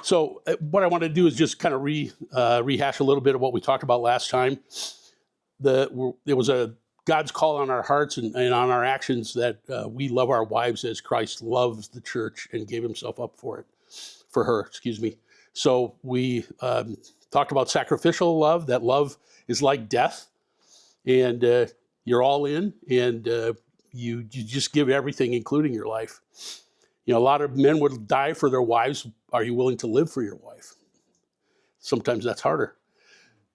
So what I want to do is just kind of rehash a little bit of what we talked about last time. There was God's call on our hearts and on our actions that we love our wives as Christ loves the church and gave himself up for her, excuse me. So we talked about sacrificial love, that love is like death, and you're all in, and you just give everything, including your life. You know, a lot of men would die for their wives. Are you willing to live for your wife? Sometimes that's harder.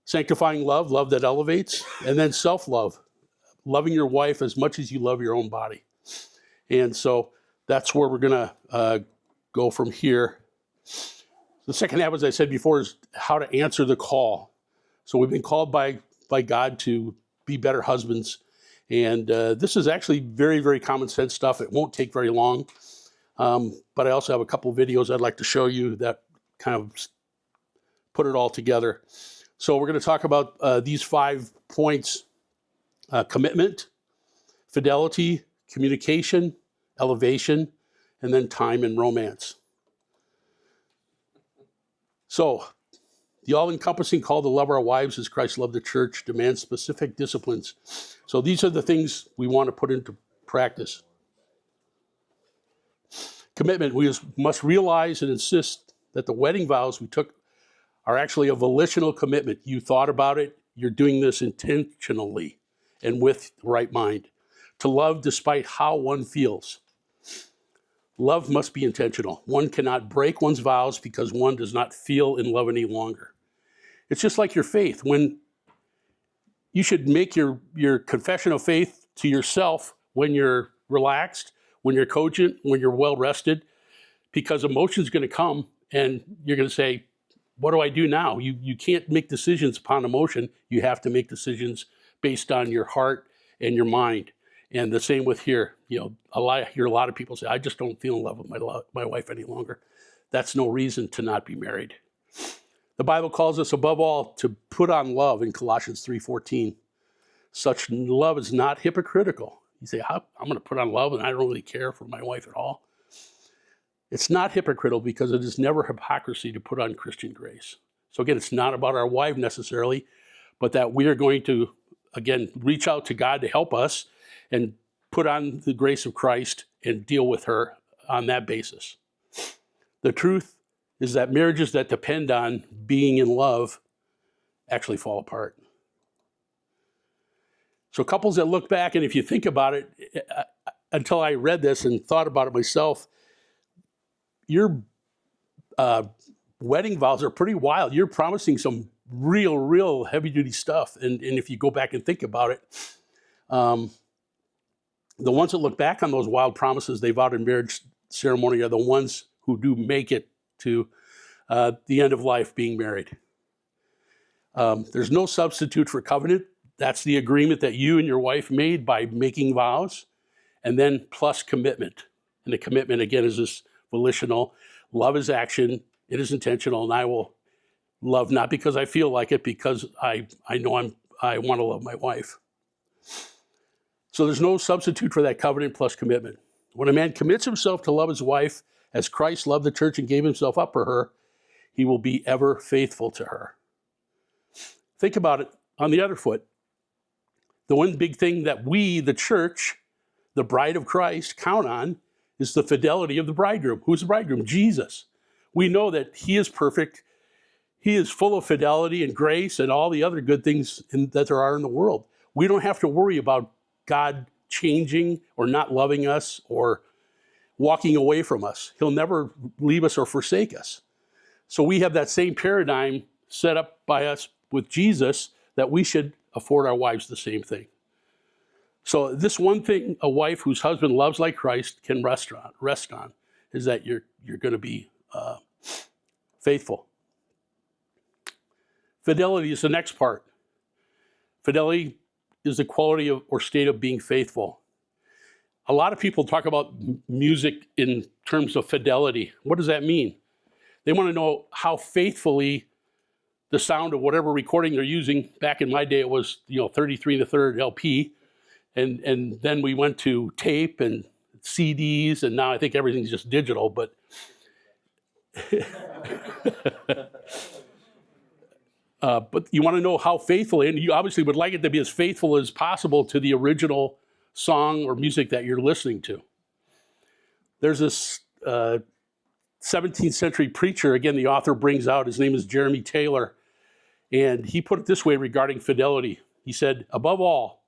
Sanctifying love, love that elevates, and then self-love, loving your wife as much as you love your own body. And so that's where we're going to go from here. The second half, as I said before, is how to answer the call. So we've been called by God to be better husbands. And this is actually very, very common sense stuff. It won't take very long. But I also have a couple of videos I'd like to show you that kind of put it all together. So we're going to talk about these 5 points: commitment, fidelity, communication, elevation, and then time and romance. So the all-encompassing call to love our wives as Christ loved the church demands specific disciplines. So these are the things we want to put into practice. Commitment, we must realize and insist that the wedding vows we took are actually a volitional commitment. You thought about it, you're doing this intentionally and with the right mind. To love despite how one feels. Love must be intentional. One cannot break one's vows because one does not feel in love any longer. It's just like your faith. When you should make your confession of faith to yourself when you're relaxed, when you're cogent, when you're well rested, because emotion's going to come and you're going to say, what do I do now? You can't make decisions upon emotion. You have to make decisions based on your heart and your mind. And the same with here. You know, I hear a lot of people say, I just don't feel in love with my wife any longer. That's no reason to not be married. The Bible calls us above all to put on love in Colossians 3:14. Such love is not hypocritical. You say, I'm going to put on love and I don't really care for my wife at all. It's not hypocritical because it is never hypocrisy to put on Christian grace. So again, it's not about our wife necessarily, but that we are going to, again, reach out to God to help us and put on the grace of Christ and deal with her on that basis. The truth is that marriages that depend on being in love actually fall apart. So couples that look back, and if you think about it, until I read this and thought about it myself, your wedding vows are pretty wild. You're promising some real heavy-duty stuff. And if you go back and think about it, the ones that look back on those wild promises they vowed in marriage ceremony are the ones who do make it to the end of life being married. There's no substitute for covenant. That's the agreement that you and your wife made by making vows, and then plus commitment. And the commitment, again, is this volitional. Love is action. It is intentional, and I will love not because I feel like it, because I know I want to love my wife. So there's no substitute for that covenant plus commitment. When a man commits himself to love his wife as Christ loved the church and gave himself up for her, he will be ever faithful to her. Think about it on the other foot. The one big thing that we, the church, the bride of Christ, count on is the fidelity of the bridegroom. Who's the bridegroom? Jesus. We know that he is perfect. He is full of fidelity and grace and all the other good things that there are in the world. We don't have to worry about God changing or not loving us or walking away from us. He'll never leave us or forsake us. So we have that same paradigm set up by us with Jesus that we should afford our wives the same thing. So this one thing a wife whose husband loves like Christ can rest on is that you're going to be faithful. Fidelity is the next part. Fidelity is the quality of or state of being faithful. A lot of people talk about music in terms of fidelity. What does that mean? They want to know how faithfully the sound of whatever recording they're using. Back in my day, it was 33 1/3 LP, and then we went to tape and CDs, and now I think everything's just digital. But But you want to know how faithful, and you obviously would like it to be as faithful as possible to the original song or music that you're listening to. There's this 17th century preacher, again, the author brings out, his name is Jeremy Taylor, and he put it this way regarding fidelity. He said, above all,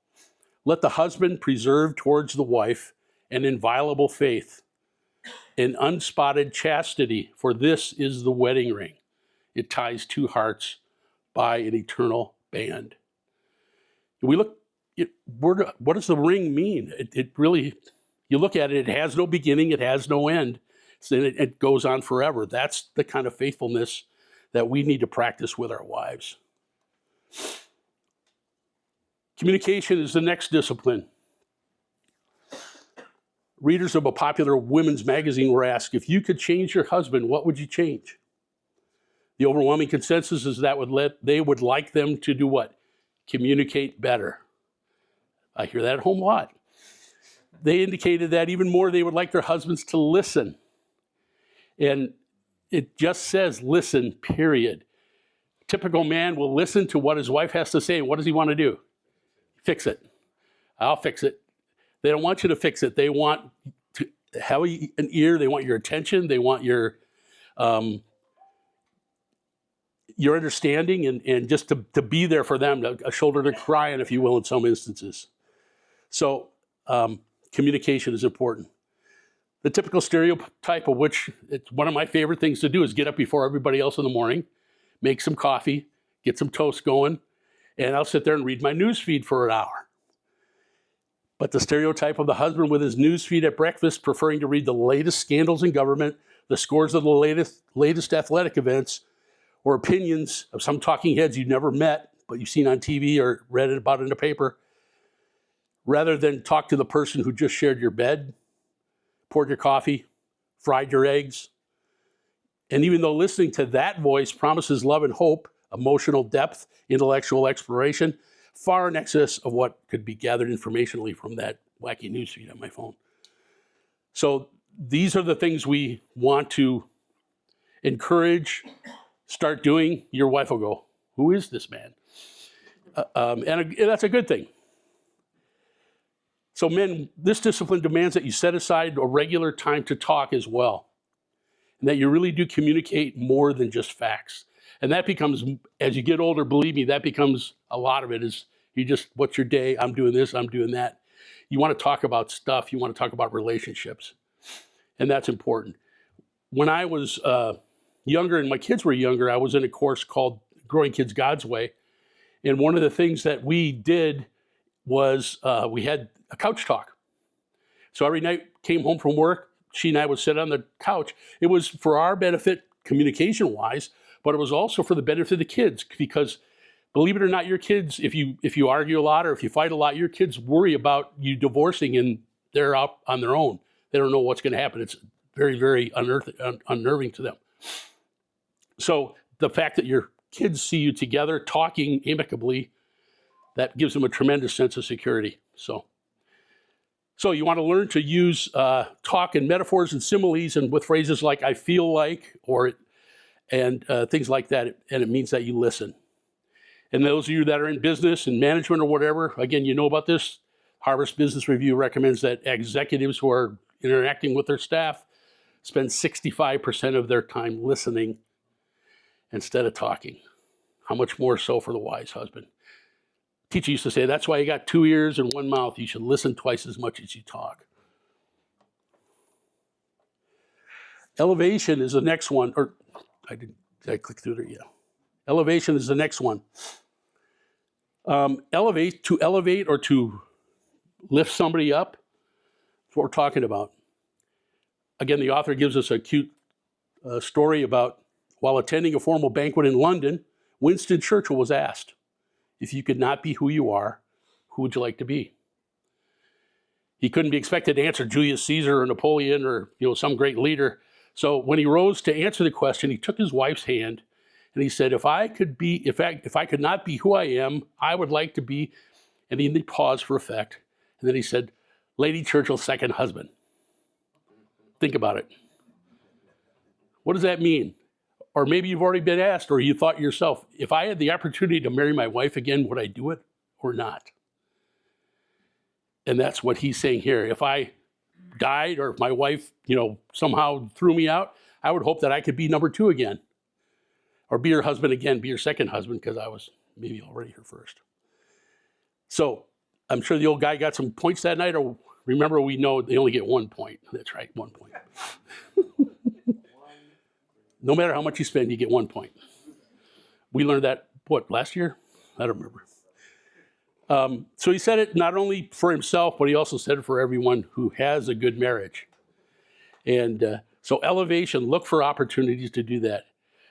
let the husband preserve towards the wife an inviolable faith, an unspotted chastity, for this is the wedding ring. It ties two hearts by an eternal band. We look, what does the ring mean? It really, you look at it, it has no beginning, it has no end, so it goes on forever. That's the kind of faithfulness that we need to practice with our wives. Communication is the next discipline. Readers of a popular women's magazine were asked, if you could change your husband, what would you change? The overwhelming consensus is that they would like them to do what? Communicate better. I hear that at home a lot. They indicated that even more, they would like their husbands to listen. And it just says listen, period. Typical man will listen to what his wife has to say. And what does he want to do? Fix it. I'll fix it. They don't want you to fix it. They want to have an ear. They want your attention. They want your understanding and just to be there for them, a shoulder to cry on, if you will, in some instances. So communication is important. The typical stereotype, of which it's one of my favorite things to do, is get up before everybody else in the morning, make some coffee, get some toast going, and I'll sit there and read my news feed for an hour. But the stereotype of the husband with his news feed at breakfast, preferring to read the latest scandals in government, the scores of the latest athletic events, or opinions of some talking heads you've never met, but you've seen on TV or read about in the paper, rather than talk to the person who just shared your bed, poured your coffee, fried your eggs. And even though listening to that voice promises love and hope, emotional depth, intellectual exploration, far in excess of what could be gathered informationally from that wacky newsfeed on my phone. So these are the things we want to encourage, start doing. Your wife will go, who is this man? And that's a good thing. So men, this discipline demands that you set aside a regular time to talk as well, and that you really do communicate more than just facts. And that becomes, as you get older, believe me, that becomes a lot of it is you just, what's your day? I'm doing this, I'm doing that. You want to talk about stuff. You want to talk about relationships. And that's important. When I was younger and my kids were younger, I was in a course called Growing Kids God's Way. And one of the things that we did was we had a couch talk. So every night, came home from work, she and I would sit on the couch. It was for our benefit, communication-wise, but it was also for the benefit of the kids, because believe it or not, your kids, if you argue a lot or if you fight a lot, your kids worry about you divorcing and they're out on their own. They don't know what's going to happen. It's very, very unnerving to them. So the fact that your kids see you together talking amicably, that gives them a tremendous sense of security. So you want to learn to use talk and metaphors and similes and with phrases like I feel like and things like that, and it means that you listen. And those of you that are in business and management or whatever, again, you know about this. Harvard Business Review recommends that executives who are interacting with their staff spend 65% of their time listening instead of talking. How much more so for the wise husband? Teacher used to say, that's why you got 2 ears and 1 mouth. You should listen twice as much as you talk. Elevation is the next one, or did I click through there? Yeah. Elevation is the next one. To elevate or to lift somebody up, that's what we're talking about. Again, the author gives us a cute story about while attending a formal banquet in London, Winston Churchill was asked, if you could not be who you are, who would you like to be? He couldn't be expected to answer Julius Caesar or Napoleon or some great leader. So when he rose to answer the question, he took his wife's hand and he said, if I could not be who I am, I would like to be, and he paused for effect. And then he said, Lady Churchill's second husband. Think about it. What does that mean? Or maybe you've already been asked, or you thought yourself, if I had the opportunity to marry my wife again, would I do it or not? And that's what he's saying here. If I died, or if my wife, somehow threw me out, I would hope that I could be number 2 again. Or be her husband again, be her second husband, because I was maybe already her first. So I'm sure the old guy got some points that night, or remember, we know they only get 1 point. That's right, 1 point. No matter how much you spend, you get 1 point. We learned that, last year? I don't remember. So he said it not only for himself, but he also said it for everyone who has a good marriage. And so elevation, look for opportunities to do that.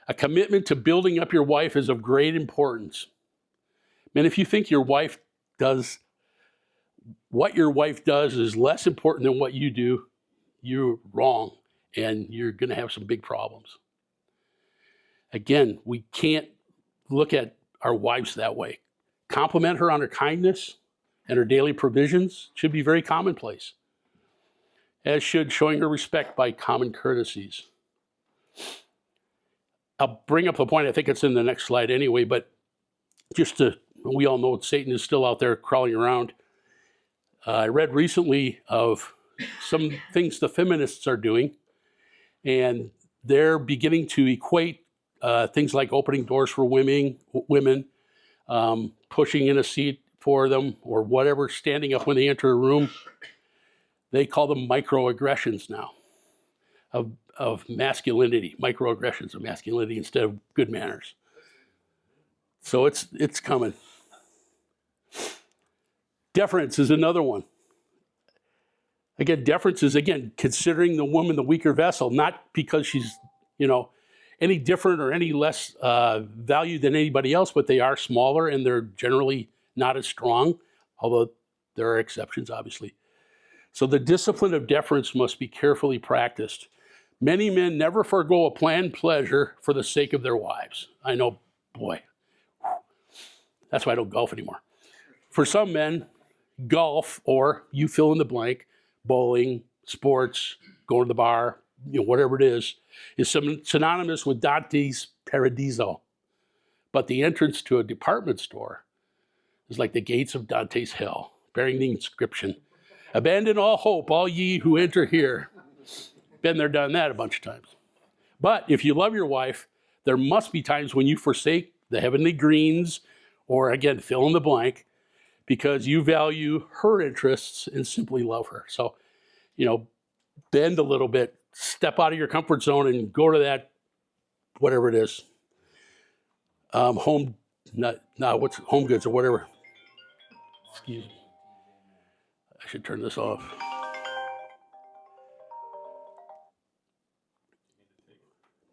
A commitment to building up your wife is of great importance. Man, if you think what your wife does is less important than what you do, you're wrong, and you're going to have some big problems. Again, we can't look at our wives that way. Compliment her on her kindness and her daily provisions should be very commonplace, as should showing her respect by common courtesies. I'll bring up the point, I think it's in the next slide anyway, but we all know Satan is still out there crawling around. I read recently of some things the feminists are doing, and they're beginning to equate things like opening doors for women, pushing in a seat for them, or whatever, standing up when they enter a room. They call them microaggressions now of masculinity, microaggressions of masculinity instead of good manners. So it's coming. Deference is another one. Again, deference is, considering the woman the weaker vessel, not because she's, any different or any less valued than anybody else, but they are smaller and they're generally not as strong, although there are exceptions, obviously. So the discipline of deference must be carefully practiced. Many men never forego a planned pleasure for the sake of their wives. I know, boy, that's why I don't golf anymore. For some men, golf, or you fill in the blank, bowling, sports, going to the bar, whatever it is synonymous with Dante's Paradiso. But the entrance to a department store is like the gates of Dante's hell, bearing the inscription, "Abandon all hope, all ye who enter here." Been there, done that a bunch of times. But if you love your wife, there must be times when you forsake the heavenly greens, or again, fill in the blank, because you value her interests and simply love her. So, bend a little bit, step out of your comfort zone and go to that, whatever it is, home goods or whatever. Excuse me. I should turn this off.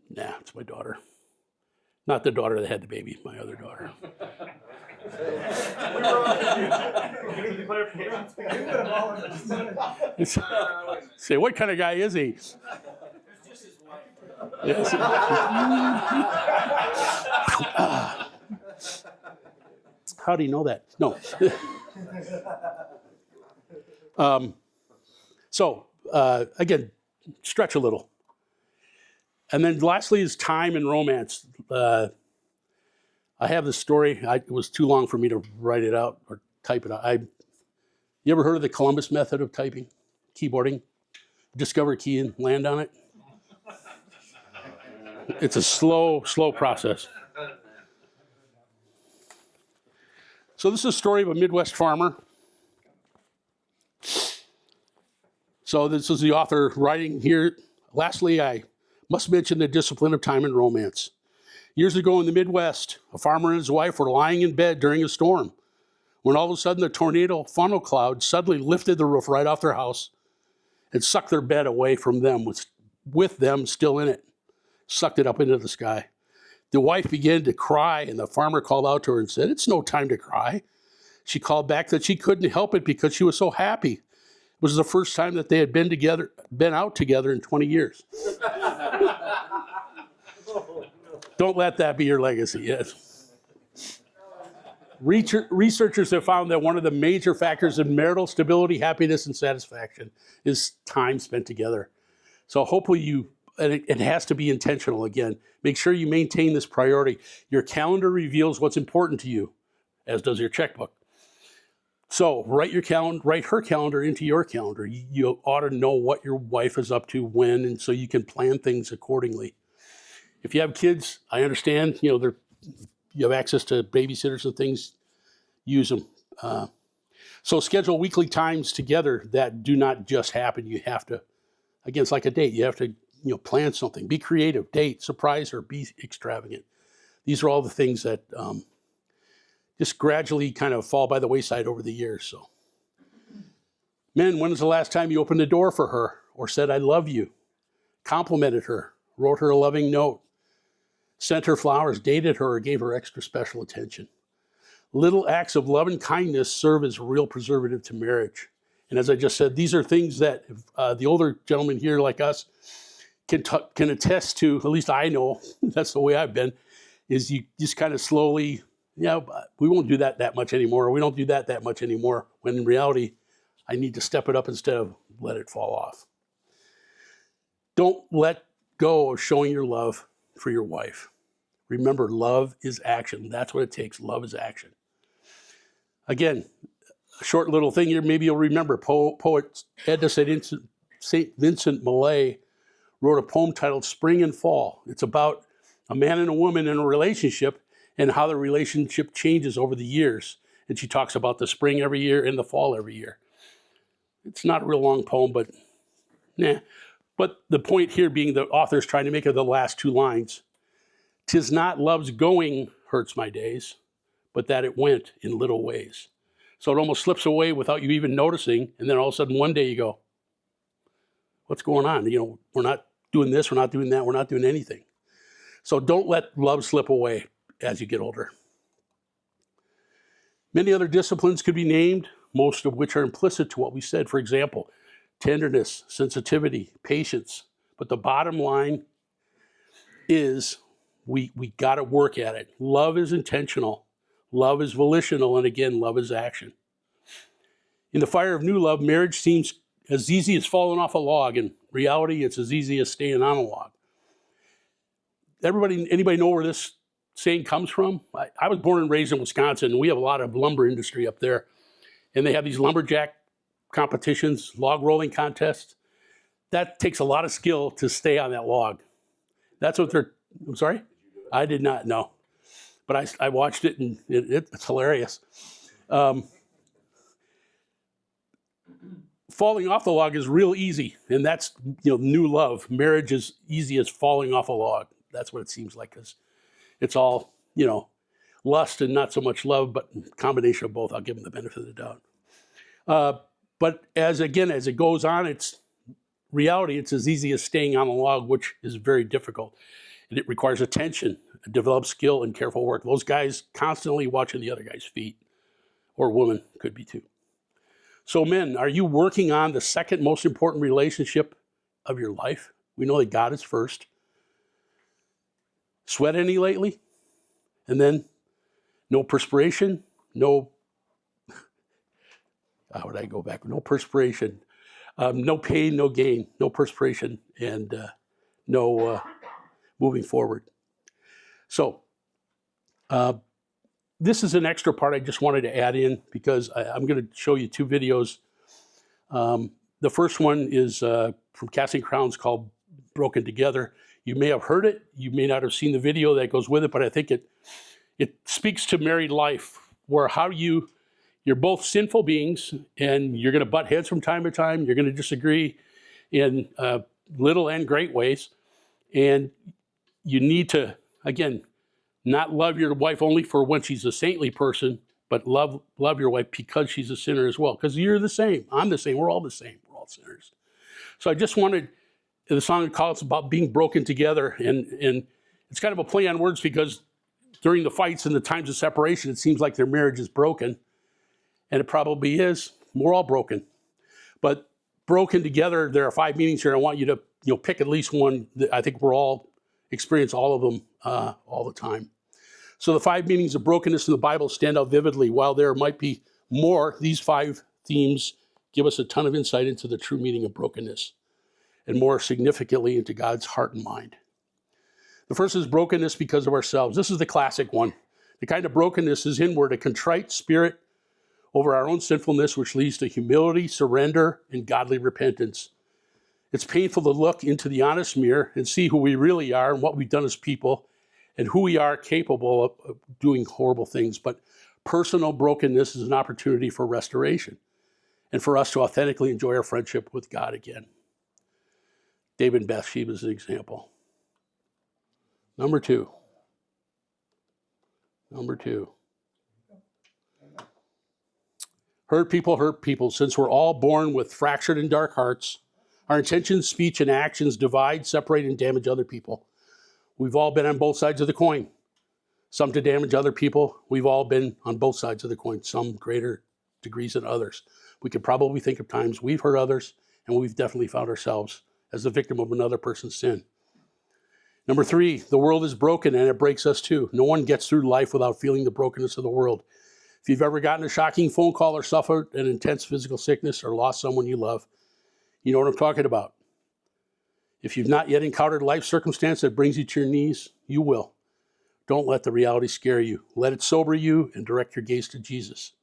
Nah, it's my daughter. Not the daughter that had the baby, my other daughter. Say, what kind of guy is he? Yes. How do you know that? No. Again, stretch a little. And then lastly is time and romance. I have this story. It was too long for me to write it out or type it out. You ever heard of the Columbus method of typing, keyboarding? Discover a key and land on it? It's a slow process. So this is a story of a Midwest farmer. So this is the author writing here. Lastly, I must mention the discipline of time and romance. Years ago in the Midwest, a farmer and his wife were lying in bed during a storm when all of a sudden the tornado funnel cloud suddenly lifted the roof right off their house and sucked their bed away from them with them still in it, sucked it up into the sky. The wife began to cry, and the farmer called out to her and said, "It's no time to cry." She called back that she couldn't help it because she was so happy. It was the first time that they had been out together in 20 years. Don't let that be your legacy, yes. Researchers have found that one of the major factors in marital stability, happiness, and satisfaction is time spent together. So hopefully you and it has to be intentional again. Make sure you maintain this priority. Your calendar reveals what's important to you, as does your checkbook. So write her calendar into your calendar. You ought to know what your wife is up to when, and so you can plan things accordingly. If you have kids, I understand, you have access to babysitters and things, use them. So schedule weekly times together that do not just happen. You have to, again, it's like a date. You have to, plan something. Be creative, date, surprise her, be extravagant. These are all the things that just gradually kind of fall by the wayside over the years. So, men, when was the last time you opened the door for her or said, I love you, complimented her, wrote her a loving note, sent her flowers, dated her, or gave her extra special attention? Little acts of love and kindness serve as a real preservative to marriage. And as I just said, these are things that the older gentlemen here like us can attest to, at least I know, that's the way I've been, is you just kind of slowly, we won't do that much anymore, or we don't do that much anymore, when in reality, I need to step it up instead of let it fall off. Don't let go of showing your love for your wife. Remember, love is action. That's what it takes. Love is action. Again, a short little thing here, maybe you'll remember. Poet Edna St. Vincent Millay wrote a poem titled Spring and Fall. It's about a man and a woman in a relationship and how the relationship changes over the years. And she talks about the spring every year and the fall every year. It's not a real long poem, but But the point here being the author's trying to make it the last two lines. 'Tis not love's going hurts my days, but that it went in little ways. So it almost slips away without you even noticing. And then all of a sudden one day you go, what's going on? We're not doing this, we're not doing that, we're not doing anything. So don't let love slip away as you get older. Many other disciplines could be named, most of which are implicit to what we said. For example, tenderness, sensitivity, patience. But the bottom line is we got to work at it. Love is intentional. Love is volitional. And again, love is action. In the fire of new love, marriage seems as easy as falling off a log. In reality, it's as easy as staying on a log. Anybody know where this saying comes from? I was born and raised in Wisconsin, and we have a lot of lumber industry up there. And they have these lumberjack competitions, log rolling contests. That takes a lot of skill to stay on that log. That's what I'm sorry? I did not know. But I watched it, and it's hilarious. Falling off the log is real easy, and that's new love. Marriage is easy as falling off a log. That's what it seems like, because it's all lust and not so much love, but combination of both. I'll give them the benefit of the doubt. But as it goes on, it's reality. It's as easy as staying on the log, which is very difficult. And it requires attention, develop skill, and careful work. Those guys constantly watching the other guy's feet, or woman could be too. So men, are you working on the second most important relationship of your life? We know that God is first. Sweat any lately? And then no perspiration, no, how would I go back? No perspiration, no pain, no gain, no perspiration, and no moving forward. So this is an extra part I just wanted to add in, because I'm going to show you two videos. The first one is from Casting Crowns, called Broken Together. You may have heard it. You may not have seen the video that goes with it, but I think it speaks to married life, where you're both sinful beings, and you're going to butt heads from time to time. You're going to disagree in little and great ways. And you need to, again, not love your wife only for when she's a saintly person, but love your wife because she's a sinner as well. Because you're the same. I'm the same. We're all the same. We're all sinners. So I just wanted, the song calls about being broken together. And it's kind of a play on words, because during the fights and the times of separation, it seems like their marriage is broken. And it probably is. We're all broken. But broken together, there are 5 meanings here. I want you to pick at least one. I think we're all experience all of them all the time. So the 5 meanings of brokenness in the Bible stand out vividly. While there might be more, these 5 themes give us a ton of insight into the true meaning of brokenness. and more significantly into God's heart and mind. The first is brokenness because of ourselves. This is the classic one. The kind of brokenness is inward, a contrite spirit over our own sinfulness, which leads to humility, surrender, and godly repentance. It's painful to look into the honest mirror and see who we really are and what we've done as people and who we are capable of doing horrible things. But personal brokenness is an opportunity for restoration and for us to authentically enjoy our friendship with God again. David and Bathsheba is an example. Number two. Hurt people. Since we're all born with fractured and dark hearts, our intentions, speech, and actions divide, separate, and damage other people. We've all been on both sides of the coin. Some to damage other people. We've all been on both sides of the coin, some greater degrees than others. We could probably think of times we've hurt others, and we've definitely found ourselves as the victim of another person's sin. Number three, the world is broken and it breaks us too. No one gets through life without feeling the brokenness of the world. If you've ever gotten a shocking phone call or suffered an intense physical sickness or lost someone you love, you know what I'm talking about. If you've not yet encountered a life circumstance that brings you to your knees, you will. Don't let the reality scare you. Let it sober you and direct your gaze to Jesus,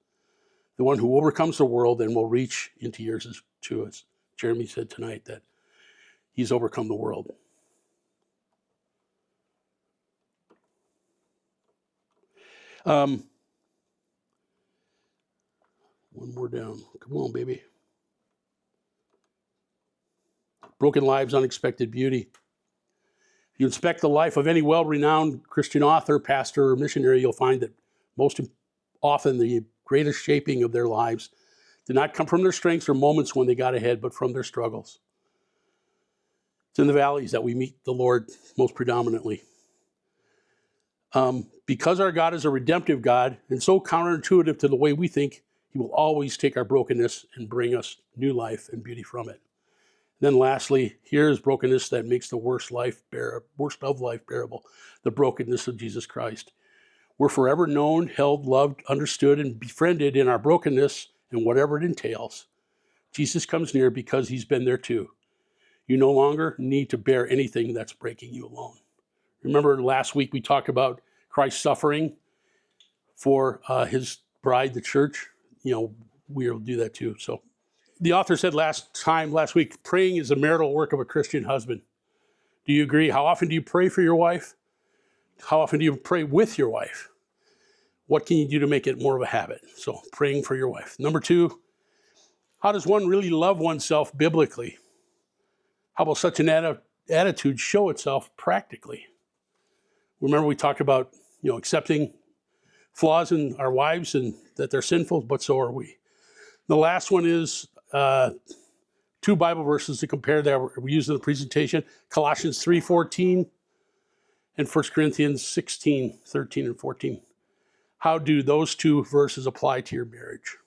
the one who overcomes the world and will reach into yours too. As Jeremy said tonight, that he's overcome the world. One more down. Come on, baby. Broken lives, unexpected beauty. If you inspect the life of any well-renowned Christian author, pastor, or missionary, you'll find that most often the greatest shaping of their lives did not come from their strengths or moments when they got ahead, but from their struggles. It's in the valleys that we meet the Lord most predominantly. Because our God is a redemptive God and so counterintuitive to the way we think, he will always take our brokenness and bring us new life and beauty from it. Then lastly, here is brokenness that makes the worst of life bearable, the brokenness of Jesus Christ. We're forever known, held, loved, understood, and befriended in our brokenness and whatever it entails. Jesus comes near because he's been there too. You no longer need to bear anything that's breaking you alone. Remember last week we talked about Christ suffering for his bride, the church. You know, we'll do that too. So the author said last week, praying is the marital work of a Christian husband. Do you agree? How often do you pray for your wife? How often do you pray with your wife? What can you do to make it more of a habit? So praying for your wife. Number two, how does one really love oneself biblically? How will such an attitude show itself practically? Remember we talked about, accepting flaws in our wives and that they're sinful, but so are we. The last one is two Bible verses to compare that we used in the presentation, Colossians 3:14 and 1 Corinthians 16:13 and 14. How do those two verses apply to your marriage?